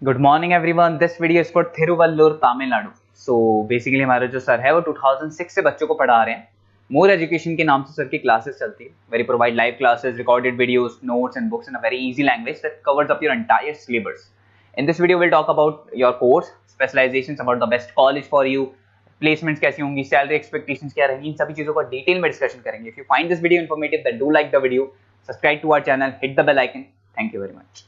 Good morning everyone. This video is for Thiruvallur Tamil Nadu. So basically हमारे जो sir है वो 2006 से बच्चों को पढ़ा रहे हैं। मोर एजुकेशन के नाम से सर की क्लासेस चलती है। Very provide live classes, recorded videos, notes and books in a very easy language that covers up your entire syllabus. In this video will talk about your course, specialisations, about the best college for you, placements कैसी होंगी, salary expectations क्या रहेंगी, इन सभी चीजों का detail में discussion करेंगे। If you find this video informative then do like the video, subscribe to our channel, hit the bell icon. Thank you very much.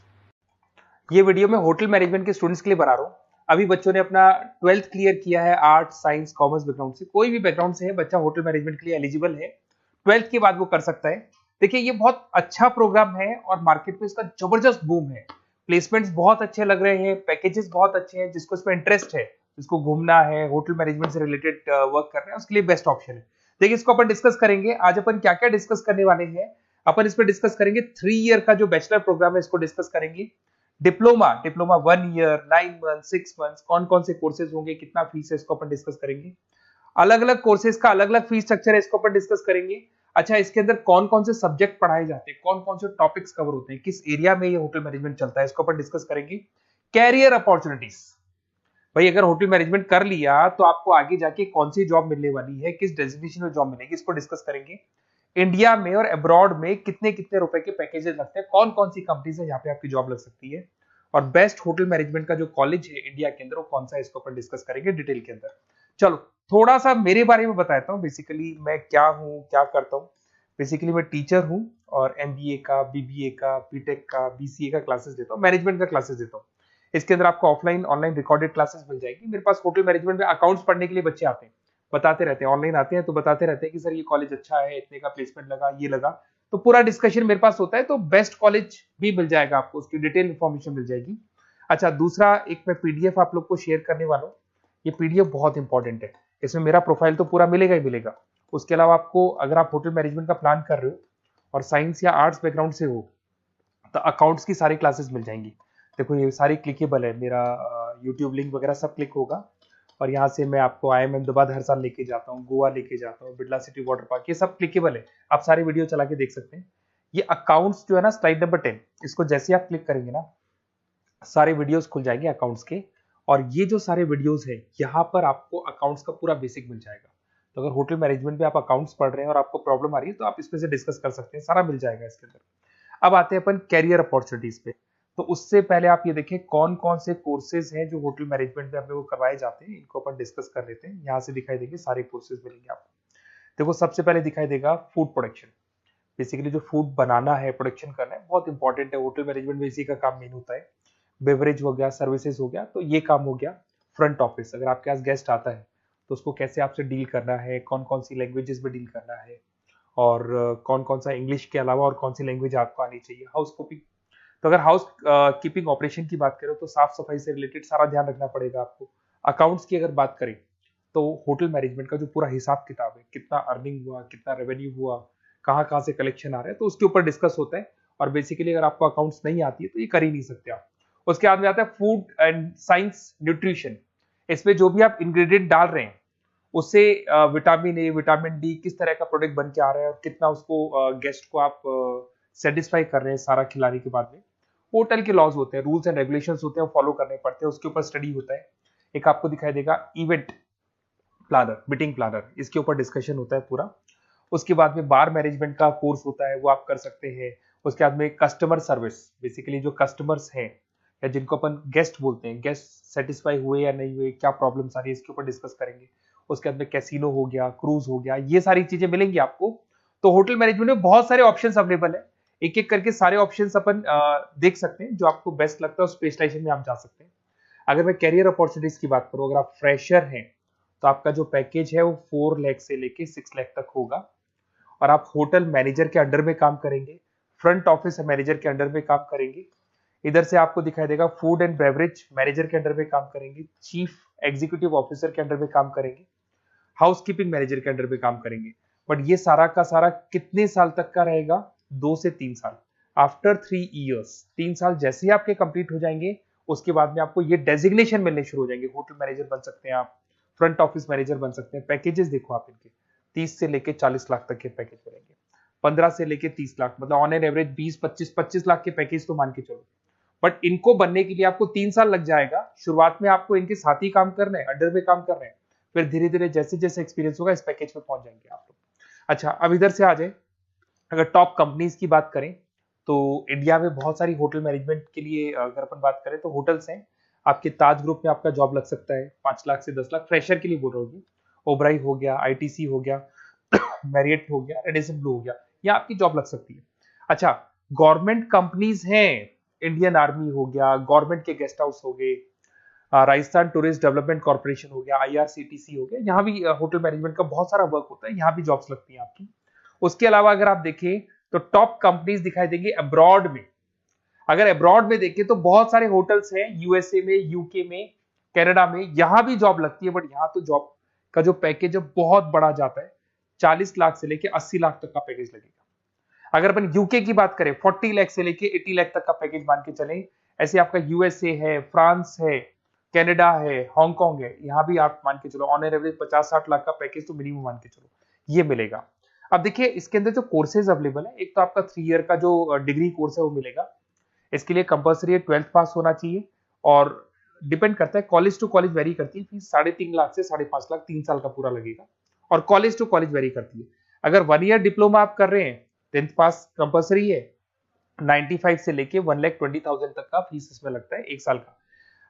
ये वीडियो मैं होटल मैनेजमेंट के स्टूडेंट्स के लिए बना रहा हूँ। अभी बच्चों ने अपना 12th क्लियर किया है, आर्ट साइंस कॉमर्स बैकग्राउंड से, कोई भी बैकग्राउंड से है बच्चा होटल मैनेजमेंट के लिए एलिजिबल है। 12th के बाद वो कर सकता है। देखिए ये बहुत अच्छा प्रोग्राम है और मार्केट में इसका जबरदस्त बूम है। प्लेसमेंट्स बहुत अच्छे लग रहे हैं, पैकेजेस बहुत अच्छे हैं। जिसको इसमें इंटरेस्ट है, जिसको घूमना है, होटल मैनेजमेंट से रिलेटेड वर्क करना है, उसके लिए बेस्ट ऑप्शन है। देखिए इसको अपन डिस्कस करेंगे। आज अपन क्या क्या डिस्कस करने वाले हैं। अपन इसमें डिस्कस करेंगे 3 ईयर का जो बैचलर प्रोग्राम है, इसको डिस्कस करेंगे। डिप्लोमा 1 ईयर, 9 मंथ, 6 मंथ, कौन कौन से कोर्सेज होंगे, कितना फीस है, इसको अपन डिस्कस करेंगे। अलग अलग कोर्सेज का अलग अलग फीस स्ट्रक्चर है, इसको अपन डिस्कस करेंगे। अच्छा, इसके अंदर कौन कौन से सब्जेक्ट पढ़ाए जाते हैं, कौन कौन से टॉपिक्स कवर होते हैं, किस एरिया में ये होटल मैनेजमेंट चलता है, इसको अपन डिस्कस करेंगे। कैरियर अपॉर्चुनिटीज, भाई अगर होटल मैनेजमेंट कर लिया तो आपको आगे जाके कौन सी जॉब मिलने वाली है, किस डेजिग्नेशन में जॉब मिलेगी, इसको डिस्कस करेंगे। इंडिया में और अब्रॉड में कितने कितने रुपए के पैकेजेस लगते हैं, कौन कौन सी कंपनीज है जहां पे आपकी जॉब लग सकती है, और बेस्ट होटल मैनेजमेंट का जो कॉलेज है इंडिया के अंदर वो कौन सा है, इसको अपन डिस्कस करेंगे डिटेल के अंदर। चलो थोड़ा सा मेरे बारे में बताता हूँ। बेसिकली मैं क्या हूँ, क्या करता हूँ। बेसिकली मैं टीचर हूँ और एमबीए का, बीबीए का, बीटेक का, बीसीए का क्लासेस देता हूँ, मैनेजमेंट का क्लासेस देता हूँ। इसके अंदर आपको ऑफलाइन ऑनलाइन रिकॉर्डेड क्लासेस मिल जाएगी। मेरे पास होटल मैनेजमेंट में अकाउंट्स पढ़ने के लिए बच्चे आते हैं, बताते रहते हैं, ऑनलाइन आते हैं तो बताते रहते हैं कि सर ये कॉलेज अच्छा है, इतने का प्लेसमेंट लगा, ये लगा। तो पूरा डिस्कशन मेरे पास होता है। तो बेस्ट कॉलेज भी मिल जाएगा आपको, उसकी डिटेल इंफॉर्मेशन मिल जाएगी। अच्छा, दूसरा एक मैं पीडीएफ आप लोग को शेयर करने वाला हूँ। ये पीडीएफ बहुत इंपॉर्टेंट है। इसमें मेरा प्रोफाइल तो पूरा मिलेगा ही मिलेगा। उसके अलावा आपको, अगर आप होटल मैनेजमेंट का प्लान कर रहे हो और साइंस या आर्ट्स बैकग्राउंड से हो, तो अकाउंट्स की सारी क्लासेस मिल जाएंगी। देखो ये सारी क्लिकेबल है, मेरा यूट्यूब लिंक वगैरह सब क्लिक होगा। और यहाँ से मैं आपको IIM अहमदाबाद हर साल लेके जाता हूँ, गोवा लेके जाता हूँ, बिरला सिटी वाटर पार्क, ये सब क्लिकेबल है। आप सारी वीडियो चला के देख सकते हैं। ये अकाउंट्स जो है ना, स्लाइड नंबर 10, इसको जैसे आप क्लिक करेंगे ना, सारे वीडियोस खुल जाएंगे अकाउंट्स के। और ये जो सारे वीडियोस है, यहाँ पर आपको अकाउंट्स का पूरा बेसिक मिल जाएगा। तो अगर होटल मैनेजमेंट में आप अकाउंट्स पढ़ रहे हैं और आपको प्रॉब्लम आ रही है तो आप इसमें से डिस्कस कर सकते हैं, सारा मिल जाएगा इसके अंदर। अब आते हैं अपन कैरियर अपॉर्चुनिटीज पे। तो उससे पहले आप ये देखें कौन कौन से कोर्सेज हैं जो होटल मैनेजमेंट में अपने को करवाए जाते हैं, इनको अपन डिस्कस कर लेते हैं। यहाँ से दिखाई देंगे सारे कोर्सेज मिलेंगे आपको। देखो सबसे पहले दिखाई देगा फूड प्रोडक्शन। बेसिकली जो फूड बनाना है, प्रोडक्शन करना है, बहुत इंपॉर्टेंट है। होटल मैनेजमेंट में इसी का काम मेन होता है। बेवरेज हो गया, सर्विसेज हो गया, तो ये काम हो गया। फ्रंट ऑफिस, अगर आपके पास गेस्ट आता है तो उसको कैसे आपसे डील करना है, कौन कौन सी लैंग्वेजेस में डील करना है, और कौन कौन सा इंग्लिश के अलावा और कौन सी लैंग्वेज आपको आनी चाहिए। हाउस कीपिंग, तो अगर हाउस कीपिंग ऑपरेशन की बात करें तो साफ सफाई से रिलेटेड सारा ध्यान रखना पड़ेगा आपको। अकाउंट्स की अगर बात करें तो होटल मैनेजमेंट का जो पूरा हिसाब किताब है, कितना अर्निंग हुआ, कितना रेवेन्यू हुआ, कहाँ कहाँ से कलेक्शन आ रहा है, तो उसके ऊपर डिस्कस होता है। और बेसिकली अगर आपको अकाउंट्स नहीं आती है तो ये कर ही नहीं सकते आप। उसके बाद में आता है फूड एंड साइंस न्यूट्रिशन। इसमें जो भी आप इंग्रेडिएंट डाल रहे हैं उससे विटामिन ए, विटामिन डी, किस तरह का प्रोडक्ट बन के आ रहा है और कितना उसको गेस्ट को आप सेटिस्फाई कर रहे हैं सारा खिलाने के बाद में। होटल के लॉज होते हैं, रूल्स एंड रेगुलेशंस होते हैं, वो फॉलो करने पड़ते हैं, उसके ऊपर स्टडी होता है। एक आपको दिखाई देगा इवेंट प्लानर, मीटिंग प्लानर, इसके ऊपर डिस्कशन होता है पूरा। उसके बाद में बार मैनेजमेंट का कोर्स होता है, वो आप कर सकते हैं। उसके बाद में कस्टमर सर्विस, बेसिकली जो कस्टमर्स हैं या जिनको अपन गेस्ट बोलते हैं, गेस्ट सेटिस्फाई हुए या नहीं हुए, क्या प्रॉब्लम्स आ रही है, इसके ऊपर डिस्कस करेंगे। उसके बाद में कैसीनो हो गया, क्रूज हो गया, ये सारी चीजें मिलेंगी आपको। तो होटल मैनेजमेंट में बहुत सारे ऑप्शंस अवेलेबल है। एक एक करके सारे ऑप्शंस अपन देख सकते हैं, जो आपको बेस्ट लगता है उस स्पेशलाइजेशन में आप जा सकते हैं। अगर मैं कैरियर अपॉर्चुनिटीज की बात करूं, अगर आप फ्रेशर हैं तो आपका जो पैकेज है वो 4 लाख से लेके 6 लाख तक होगा। और आप होटल मैनेजर के अंडर में काम करेंगे, फ्रंट ऑफिस मैनेजर के अंडर में काम करेंगे। इधर से आपको दिखाई देगा फूड एंड बेवरेज मैनेजर के अंडर में काम करेंगे, चीफ एग्जीक्यूटिव ऑफिसर के अंडर में काम करेंगे, हाउस कीपिंग मैनेजर के अंडर में काम करेंगे। बट ये सारा का सारा कितने साल तक का रहेगा? 2 से 3 साल। आफ्टर 3 ईयर्स, 3 साल जैसे ही आपके कंप्लीट हो जाएंगे, उसके बाद में आपको ये डेजिग्नेशन मिलने शुरू हो जाएंगे। होटल मैनेजर बन सकते हैं आप, फ्रंट ऑफिस मैनेजर बन सकते हैं। पैकेजेस देखो आप इनके, 30 से लेके 40 लाख तक के पैकेज मिलेंगे, 15 से लेके 30 लाख, मतलब ऑन एन एवरेज 20, 25 लाख के पैकेज तो मान के चलो। बट इनको बनने के लिए आपको 3 साल लग जाएगा। शुरुआत में आपको इनके साथ ही काम करना है, अंडर में काम कर रहे हैं, फिर धीरे धीरे जैसे जैसे एक्सपीरियंस होगा इस पैकेज पे पहुंच जाएंगे आप लोग। अच्छा, अब इधर से आ जाए, अगर टॉप कंपनीज की बात करें तो इंडिया में बहुत सारी होटल मैनेजमेंट के लिए अगर अपन बात करें तो होटल्स हैं। आपके ताज ग्रुप में आपका जॉब लग सकता है 5 लाख से 10 लाख, फ्रेशर के लिए बोल रहा हूँ। ओबराई हो गया, आईटीसी हो गया, मैरियट हो गया, रेडिसन ब्लू हो गया, यहाँ आपकी जॉब लग सकती है। अच्छा, गवर्नमेंट कंपनीज हैं, इंडियन आर्मी हो गया, गवर्नमेंट के गेस्ट हाउस हो गए, राजस्थान टूरिस्ट डेवलपमेंट कॉर्पोरेशन हो गया, आईआरसीटीसी हो गया, यहाँ भी होटल मैनेजमेंट का बहुत सारा वर्क होता है, यहाँ भी जॉब्स लगती हैं आपकी। उसके अलावा अगर आप देखें तो टॉप कंपनीज दिखाई देंगे अब्रॉड में। अगर अब्रॉड में देखें तो बहुत सारे होटल्स हैं यूएसए में, यूके में, कनाडा में, यहां भी जॉब लगती है। बट यहाँ तो जॉब का जो पैकेज है बहुत बड़ा जाता है, 40 लाख से लेके 80 लाख तक का पैकेज लगेगा। अगर अपन यूके की बात करें 40 लाख से लेके 80 लाख तक का पैकेज मान के चले। ऐसे आपका यूएसए है, फ्रांस है, कनाडा है, हांगकांग है, यहाँ भी आप मान के चलो ऑन एन एवरेज 50-60 लाख का पैकेज तो मिनिमम मान के चलो ये मिलेगा। अब देखिए इसके अंदर जो कोर्सेज अवेलेबल है, एक तो आपका 3 ईयर का जो डिग्री कोर्स है वो मिलेगा। इसके लिए कंपलसरी 12th पास होना चाहिए और डिपेंड करता है, कॉलेज टू कॉलेज वेरी करती है फीस। 3.5 लाख से 5.5 लाख 3 साल का पूरा लगेगा और कॉलेज टू कॉलेज वेरी करती है। अगर 1 ईयर डिप्लोमा आप कर रहे हैं, 10th पास कंपलसरी है, 95 से लेके 1,20,000 तक का फीस इसमें लगता है 1 साल का।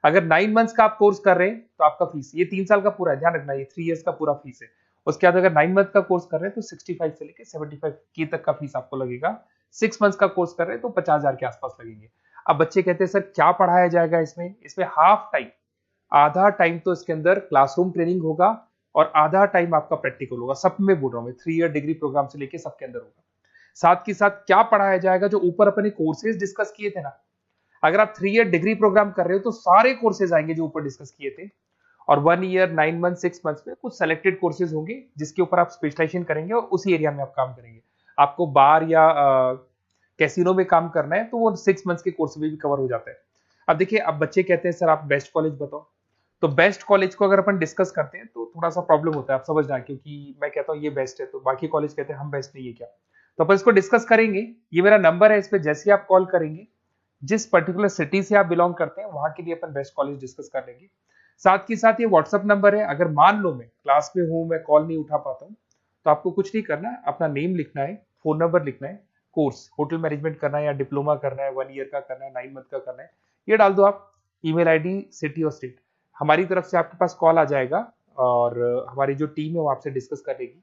अगर 9 मंथ्स का आप कोर्स कर रहे हैं तो आपका फीस, ये 3 साल का पूरा है, ध्यान रखना, ये 3 इयर्स का पूरा फीस है। उसके बाद अगर 9 मंथ का कोर्स कर रहे हैं तो 65 से लेके 75 के तक का फीस आपको लगेगा। 6 मंथ्स का कोर्स कर रहे हैं तो 50,000 के आसपास लगेंगे। अब बच्चे कहते हैं सर क्या पढ़ाया जाएगा इसमें? इसमें हाफ टाइम, आधा टाइम तो इसके अंदर क्लासरूम ट्रेनिंग होगा और आधा टाइम आपका प्रैक्टिकल होगा। सब में बोल रहा हूँ मैं, 3 ईयर डिग्री प्रोग्राम से लेके सबके अंदर होगा। साथ के साथ क्या पढ़ाया जाएगा, जो ऊपर अपने कोर्सेज डिस्कस किए थे ना, अगर आप 3 ईयर डिग्री प्रोग्राम कर रहे हो तो सारे कोर्सेज आएंगे जो ऊपर डिस्कस किए थे। और 1 ईयर, 9 मंथ, 6 मंथ्स में कुछ सेलेक्टेड कोर्सेज होंगे जिसके ऊपर आप स्पेशलाइजेशन करेंगे और उसी एरिया में आप काम करेंगे। आपको बार या कैसीनो में काम करना है तो वो 6 मंथ्स के कोर्स में भी कवर हो जाता है। अब देखिए, अब बच्चे कहते हैं सर आप बेस्ट कॉलेज बताओ। तो बेस्ट कॉलेज को अगर अपन डिस्कस करते हैं तो थोड़ा सा प्रॉब्लम होता है, आप समझना, क्योंकि मैं कहता हूँ ये बेस्ट है तो बाकी कॉलेज कहते हैं हम बेस्ट नहीं है क्या। तो अपन इसको डिस्कस करेंगे। ये मेरा नंबर है, इस पे जैसे ही आप कॉल करेंगे, जिस पर्टिकुलर सिटी से आप बिलोंग करते हैं वहां के लिए अपन बेस्ट कॉलेज डिस्कस कर लेंगे। साथ के साथ ये व्हाट्सअप नंबर है, अगर मान लो मैं क्लास में हूं, मैं कॉल नहीं उठा पाता हूँ, तो आपको कुछ नहीं करना है, अपना नेम लिखना है, फोन नंबर लिखना है, कोर्स होटल मैनेजमेंट करना है या डिप्लोमा करना है, 1 ईयर का करना है, 9 मंथ का करना है, ये डाल दो आप, ईमेल आईडी, सिटी और स्टेट। हमारी तरफ से आपके पास कॉल आ जाएगा और हमारी जो टीम है वो आपसे डिस्कस करेगी।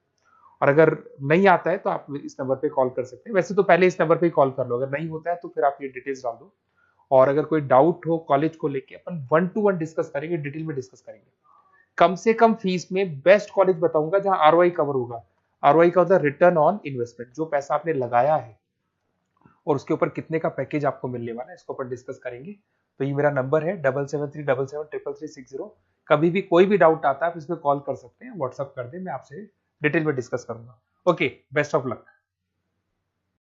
और अगर नहीं आता है तो आप इस नंबर पे कॉल कर सकते हैं। वैसे तो पहले इस नंबर पे कॉल कर लो, अगर नहीं होता है तो फिर आप ये डिटेल्स डाल दो। और अगर कोई डाउट हो कॉलेज को लेके, अपन 1 to 1 डिस्कस करेंगे, डिटेल में डिस्कस करेंगे। कम से कम फीस में बेस्ट कॉलेज बताऊंगा जहां आरओआई कवर होगा। आरओआई का होता है रिटर्न ऑन इन्वेस्टमेंट, जो पैसा आपने लगाया है और उसके ऊपर कितने का पैकेज आपको मिलने वाला है, इसको अपन डिस्कस करेंगे। तो ये मेरा नंबर है 7737733360। कभी भी कोई भी डाउट आता है आप इस पर कॉल कर सकते हैं, व्हाट्सअप कर दे, मैं आपसे डिटेल में डिस्कस करूंगा। Okay, best of luck.